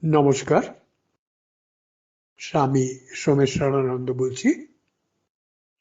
নমস্কার, স্বামী সোমেশ্বরানন্দ বলছি।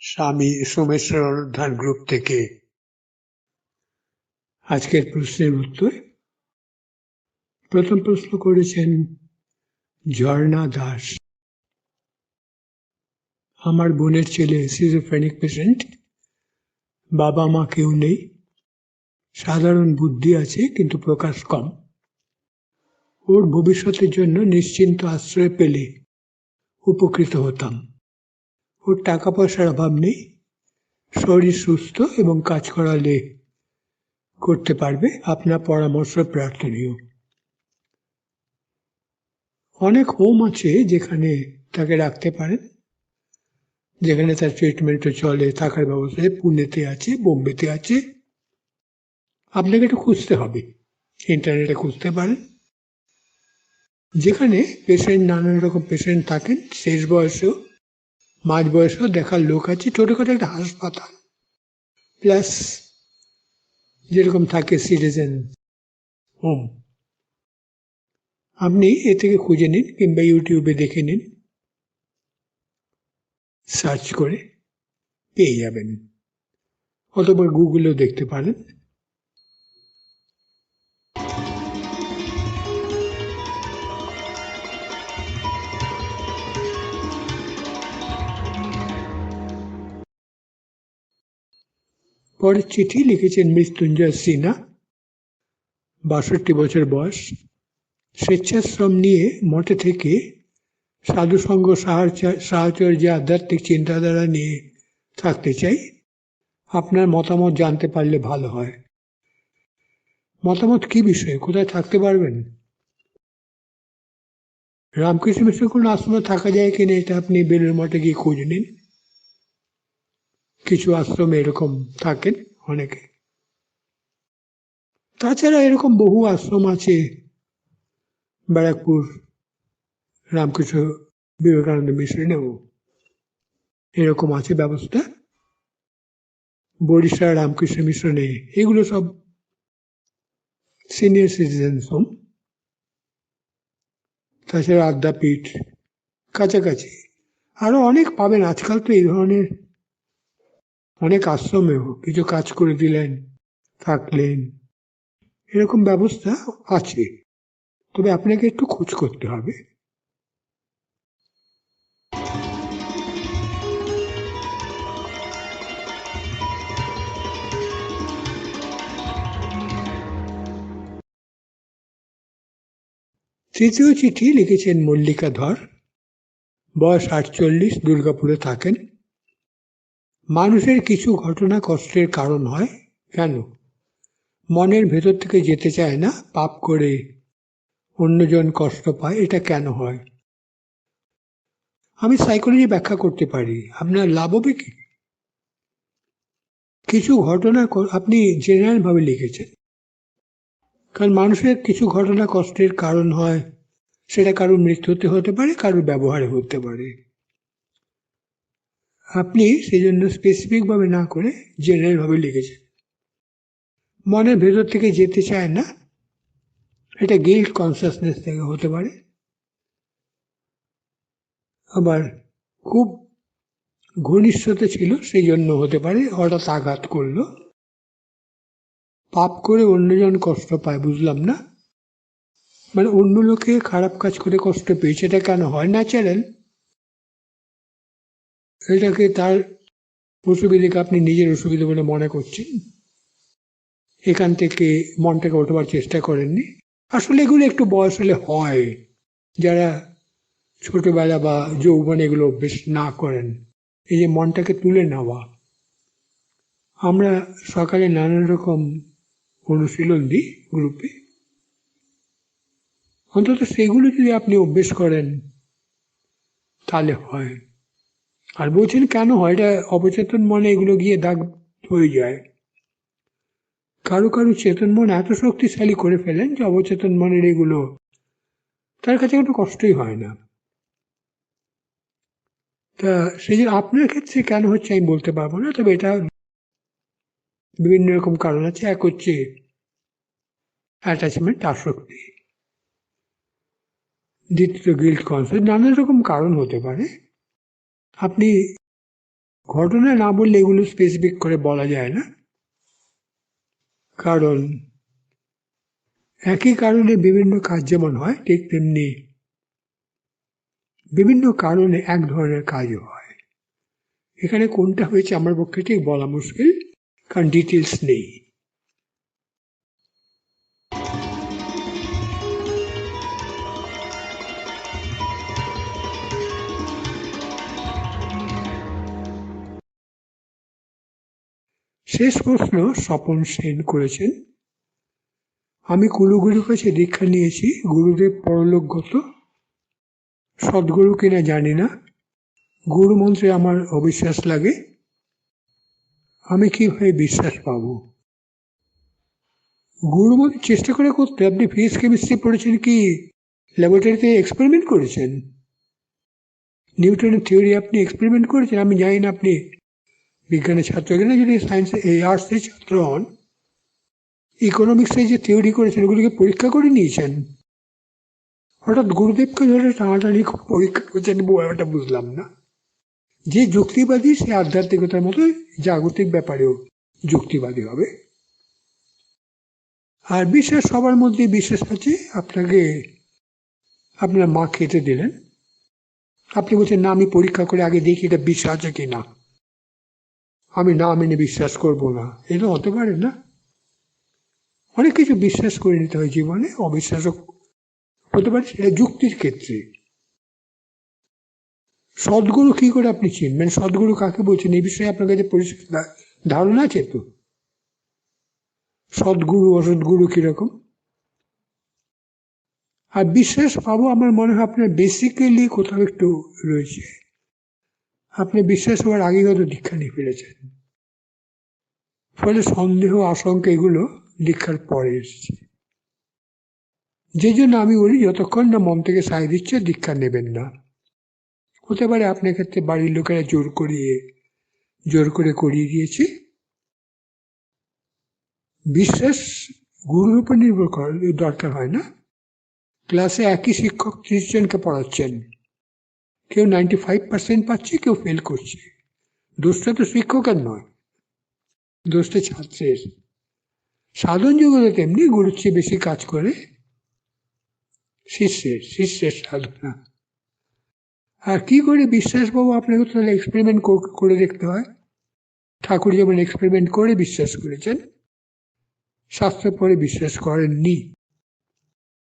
স্বামী সোমেশ্বর ধ্যান গ্রুপ থেকে। আজকের প্রশ্নের উত্তর। প্রথম প্রশ্ন করেছেন ঝর্ণা দাস। আমার বোনের ছেলে সিজোফ্রেনিক পেশেন্ট, বাবা মা কেউ নেই, সাধারণ বুদ্ধি আছে কিন্তু প্রকাশ কম। ওর ভবিষ্যতের জন্য নিশ্চিন্ত আশ্রয় পেলে উপকৃত হতাম। ওর টাকা পয়সার অভাব নেই, শরীর সুস্থ এবং কাজ করালে করতে পারবে। আপনার পরামর্শ প্রার্থনীয়। অনেক হোম আছে যেখানে তাকে রাখতে পারেন, যেখানে তার ট্রিটমেন্টও চলে, থাকার ব্যবস্থা পুনেতে আছে, বোম্বেতে আছে। আপনাকে একটু খুঁজতে হবে, ইন্টারনেটে খুঁজতে পারেন। যেখানে পেশেন্ট, নানান রকম পেশেন্ট থাকেন, শেষ বয়সেও মাঝ বয়সেও দেখার লোক আছে। ছোটখাটো একটা হাসপাতাল প্লাস যেরকম থাকে সিটিজেন হোম। আপনি এ থেকে খুঁজে নিন কিংবা ইউটিউবে দেখে নিন, সার্চ করে পেয়ে যাবেন, অথবা গুগলেও দেখতে পারেন। পরের চিঠি লিখেছেন মৃত্যুঞ্জয় সিনহা, 62 বছর বয়স। স্বেচ্ছাশ্রম নিয়ে মঠে থেকে সাধুসঙ্গ, সাহচর্য, আধ্যাত্মিক চিন্তাধারা নিয়ে থাকতে চাই। আপনার মতামত জানতে পারলে ভালো হয়। মতামত কি বিষয়ে, কোথায় থাকতে পারবেন? রামকৃষ্ণ মিশন কোন আশ্রমে থাকা যায় কিনা এটা আপনি বেলুড় মঠে গিয়ে খোঁজ নিন। কিছু আশ্রমে এরকম থাকেন অনেকে। তাছাড়া এরকম বহু আশ্রম আছে, ব্যারাকপুর রামকৃষ্ণ বিবেকানন্দ মিশনেও এরকম আছে ব্যবস্থা। বরিশা রামকৃষ্ণ মিশনে, এগুলো সব সিনিয়র সিটিজেন হোম। তাছাড়া আদ্যাপীঠ কাছাকাছি আরো অনেক পাবেন। আজকাল তো এই ধরনের অনেক আশ্রমেও কিছু কাজ করে দিলেন, থাকলেন, এরকম ব্যবস্থা আছে। তবে আপনাকে একটু খোঁজ করতে হবে। তৃতীয় চিঠি লিখেছেন মল্লিকা ধর, বয়স 48, দুর্গাপুরে থাকেন। মানুষের কিছু ঘটনা কষ্টের কারণ হয়, কেন? মনের ভেতর থেকে যেতে চায় না, পাপ করে অন্যজন কষ্ট পায়, এটা কেন হয়? আমি সাইকোলজি ব্যাখ্যা করতে পারি, আপনার লাভ হবে কি? কিছু ঘটনা আপনি জেনারেল ভাবে লিখেছেন, কারণ মানুষের কিছু ঘটনা কষ্টের কারণ হয়, সেটা কারোর মৃত্যুতে হতে পারে, কারোর ব্যবহারে হতে পারে। আপনি সেই জন্য স্পেসিফিক ভাবে না করে জেনারেল ভাবে লিখেছেন। মনের ভেতর থেকে যেতে চায় না, এটা গিল্ট কনসাসনেস থেকে হতে পারে। আবার খুব ঘনিষ্ঠতা ছিল সেই জন্য হতে পারে, হঠাৎ আঘাত করলো। পাপ করে অন্যজন কষ্ট পায়, বুঝলাম না। মানে অন্য লোকে খারাপ কাজ করে কষ্ট পেয়েছে, এটা কেন হয়? ন্যাচারাল। এটাকে তার অসুবিধাকে আপনি নিজের অসুবিধা বলে মনে করছেন, এখান থেকে মনটাকে ওঠাবার চেষ্টা করেননি। আসলে এগুলো একটু বয়স হলে হয়, যারা ছোটবেলা বা যৌবনে এগুলো অভ্যেস না করেন। এই যে মনটাকে তুলে নেওয়া, আমরা সকালে নানান রকম অনুশীলন দিই গ্রুপে, অন্তত সেগুলো যদি আপনি অভ্যেস করেন তাহলে হয়। আর বলছেন কেন হয়, এটা অবচেতন মনে এগুলো গিয়ে দাগ হয়ে যায়। কারো কারো চেতন মন এত শক্তিশালী করে ফেলেন যে অবচেতন মনের এগুলো তার কাছে কোনো কষ্টই হয় না। তা সেই যে আপনার ক্ষেত্রে কেন হচ্ছে আমি বলতে পারবো না, তবে এটা বিভিন্ন রকম কারণ আছে। এক হচ্ছে অ্যাটাচমেন্ট, আসক্তি। দ্বিতীয়ত গিল্ট কনসিয়াস। নানা রকম কারণ হতে পারে। আপনি ঘটনা না বললে এগুলো স্পেসিফিক করে বলা যায় না, কারণ একই কারণে বিভিন্ন কাজ যেমন হয় ঠিক তেমনি বিভিন্ন কারণে এক ধরনের কাজও হয়। এখানে কোনটা হয়েছে আমার পক্ষে ঠিক বলা মুশকিল, কারণ ডিটেলস নেই। শেষ প্রশ্ন স্বপন সেন করেছেন। আমি কুলগুরুর কাছে দীক্ষা নিয়েছি, গুরুদেব পরলোকগত, সদ্গুরু কিনা জানি না, গুরু মন্ত্রে আমার অবিশ্বাস লাগে, আমি কিভাবে বিশ্বাস পাব? গুরু মন্ত্রে চেষ্টা করে করতে আপনি ফিজিক্স কেমিস্ট্রি পড়েছেন কি ল্যাবরেটরিতে এক্সপেরিমেন্ট করেছেন? নিউটনের থিওরি আপনি এক্সপেরিমেন্ট করেছেন? আমি জানি না আপনি বিজ্ঞানের ছাত্র কিনা, যদি সায়েন্সে এই আর্টসের ছাত্র হন, ইকোনমিক্সে যে থিওরি করেছেন ওগুলোকে পরীক্ষা করে নিয়েছেন? হঠাৎ গুরুদেবকে ধরে টানাটানি পরীক্ষা করছেন, ব্যাপারটা বুঝলাম না। যে যুক্তিবাদী সে আধ্যাত্মিকতার মতো জাগতিক ব্যাপারেও যুক্তিবাদী হবে। আর বিশ্বাস সবার মধ্যে বিশ্বাস আছে। আপনাকে আপনার মা খেতে দিলেন, আপনি বলছেন না আমি পরীক্ষা করে আগে দেখি এটা বিশ্বাস আছে কি না, আমি না মেনে বিশ্বাস করব না, এটা হতে পারে না। অনেক কিছু বিশ্বাস করে নিতে হয় জীবনে, অবিশ্বাসও হতে পারে, সেটা যুক্তির ক্ষেত্রে। সদ্গুরু কি করে আপনি চিনবেন? সদ্গুরু কাকে বলছেন এই বিষয়ে আপনার কাছে পরিষ্কার ধারণা আছে তো? সদ্গুরু অসৎগুরু কিরকম? আর বিশ্বাস পাবো আমার মনে হয় আপনার বেসিক্যালি কোথাও একটু রয়েছে। আপনি বিশ্বাস হওয়ার আগে হয়তো দীক্ষা নিয়ে ফেলেছেন, ফলে সন্দেহ আশঙ্কা এগুলো দীক্ষার পরে এসেছে। যে জন্য আমি বলি যতক্ষণ না মন থেকে সায় দিচ্ছে দীক্ষা নেবেন না। হতে পারে আপনার ক্ষেত্রে বাড়ির লোকেরা জোর করে করিয়ে দিয়েছে। বিশ্বাস গুরুর উপর নির্ভর করার দরকার হয় না। ক্লাসে একই শিক্ষক 30 জনকে পড়াচ্ছেন, কেউ 95% পাচ্ছে, কেউ ফেল করছে, দোষটা তো শিক্ষকের নয়, দোষটা ছাত্রের। সাধন যুগলে তেমনি গুরুর চেয়ে বেশি কাজ করে শিষ্যের সাধনা। আর কি করে বিশ্বাস পাবো? আপনাকে তাহলে এক্সপেরিমেন্ট করে দেখতে হয়। ঠাকুর যেমন এক্সপেরিমেন্ট করে বিশ্বাস করেছেন, শাস্ত্র পরে বিশ্বাস করেননি।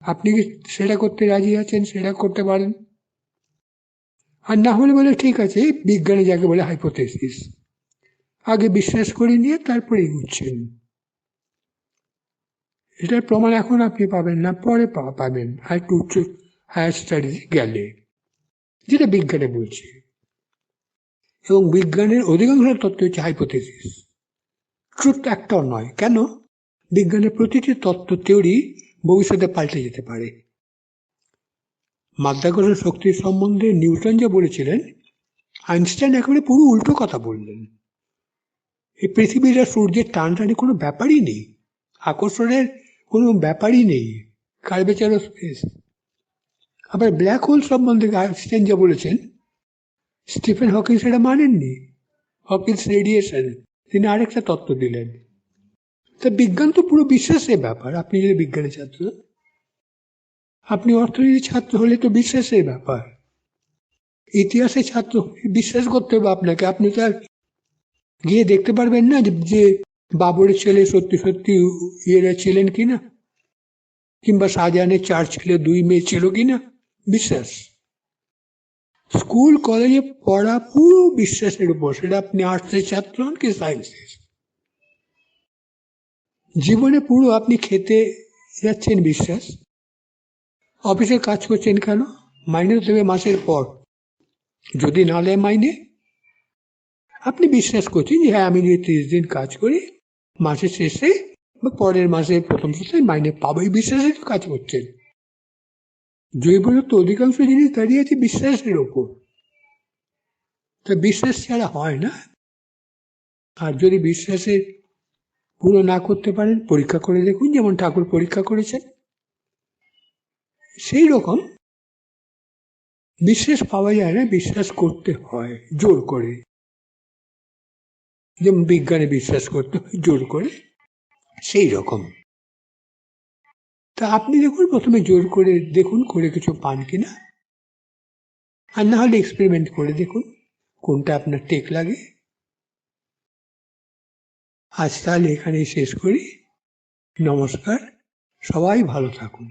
আপনি কি সেটা করতে রাজি আছেন? সেটা করতে পারেন। আর না হলে বলে ঠিক আছে, বিজ্ঞানে যাকে বলে হাইপোথেসিস, আগে বিশ্বাস করে নিয়ে তারপরে এগুচ্ছেন। এটার প্রমাণ এখন আপনি পাবেন না, পরে পাবেন আর একটু উচ্চ হায়ার স্টাডিজে গেলে, যেটা বিজ্ঞানে বলছে। এবং বিজ্ঞানের অধিকাংশ তত্ত্ব হচ্ছে হাইপোথেসিস, ট্রুথ একটাও নয়। কেন? বিজ্ঞানের প্রতিটি তত্ত্ব থিওরি ভবিষ্যতে পাল্টে যেতে পারে। মাধ্যাকর্ষণ শক্তির সম্বন্ধে নিউটন যা বলেছিলেন, আইনস্টাইন একেবারে পুরো উল্টো কথা বললেন। এই পৃথিবীর আর সূর্যের টানটানি কোনো ব্যাপারই নেই, আকর্ষণের কোনো ব্যাপারই নেই, কার্ভেচার অফ স্পেস। আবার ব্ল্যাক হোল সম্বন্ধে আইনস্টাইন যা বলেছেন, স্টিফেন হকিং সেটা মানেননি। হকিংস রেডিয়েশন, তিনি আরেকটা তত্ত্ব দিলেন। তা বিজ্ঞান তো পুরো বিশ্বাসের ব্যাপার। আপনি যদি বিজ্ঞানের ছাত্র, আপনি অর্থনীতির ছাত্র হলে তো বিশ্বাসের ব্যাপার। ইতিহাসের ছাত্র বিশ্বাস করতে হবে আপনাকে। আপনি তো আর গিয়ে দেখতে পারবেন না যে বাবরের ছেলে সত্যি সত্যি ইয়েরা ছিলেন কিনা, কিংবা শাহজাহানের 4 ছেলে 2 মেয়ে ছিল কিনা। বিশ্বাস। স্কুল কলেজে পড়া পুরো বিশ্বাসের উপর, সেটা আপনি আর্টসের ছাত্র হন কি সায়েন্সের। জীবনে পুরো আপনি খেতে যাচ্ছেন বিশ্বাস, অফিসে কাজ করছেন কেন? মাইনে তো দেবে মাসের পর। যদি না দেয় মাইনে, আপনি বিশ্বাস করছেন যে হ্যাঁ আমি যদি 30 দিন কাজ করি মাসের শেষে বা পরের মাসের প্রথম সপ্তাহে মাইনে পাবো, এই বিশ্বাসে তো কাজ করছেন। জৈবরত্ব অধিকাংশ জিনিস দাঁড়িয়ে আছে বিশ্বাসের ওপর। তা বিশ্বাস ছাড়া হয় না। আর যদি বিশ্বাসের পুরো না করতে পারেন, পরীক্ষা করে দেখুন, যেমন ঠাকুর পরীক্ষা করেছেন। সেই রকম বিশ্বাস পাওয়া যায় না, বিশ্বাস করতে হয় জোর করে। যেমন বিজ্ঞানে বিশ্বাস করতে হয় জোর করে, সেই রকম। তা আপনি দেখুন, প্রথমে জোর করে দেখুন করে কিছু পান কিনা, আর না হলে এক্সপেরিমেন্ট করে দেখুন কোনটা আপনার টেক লাগে। আজ তাহলে এখানেই শেষ করি। নমস্কার, সবাই ভালো থাকুন।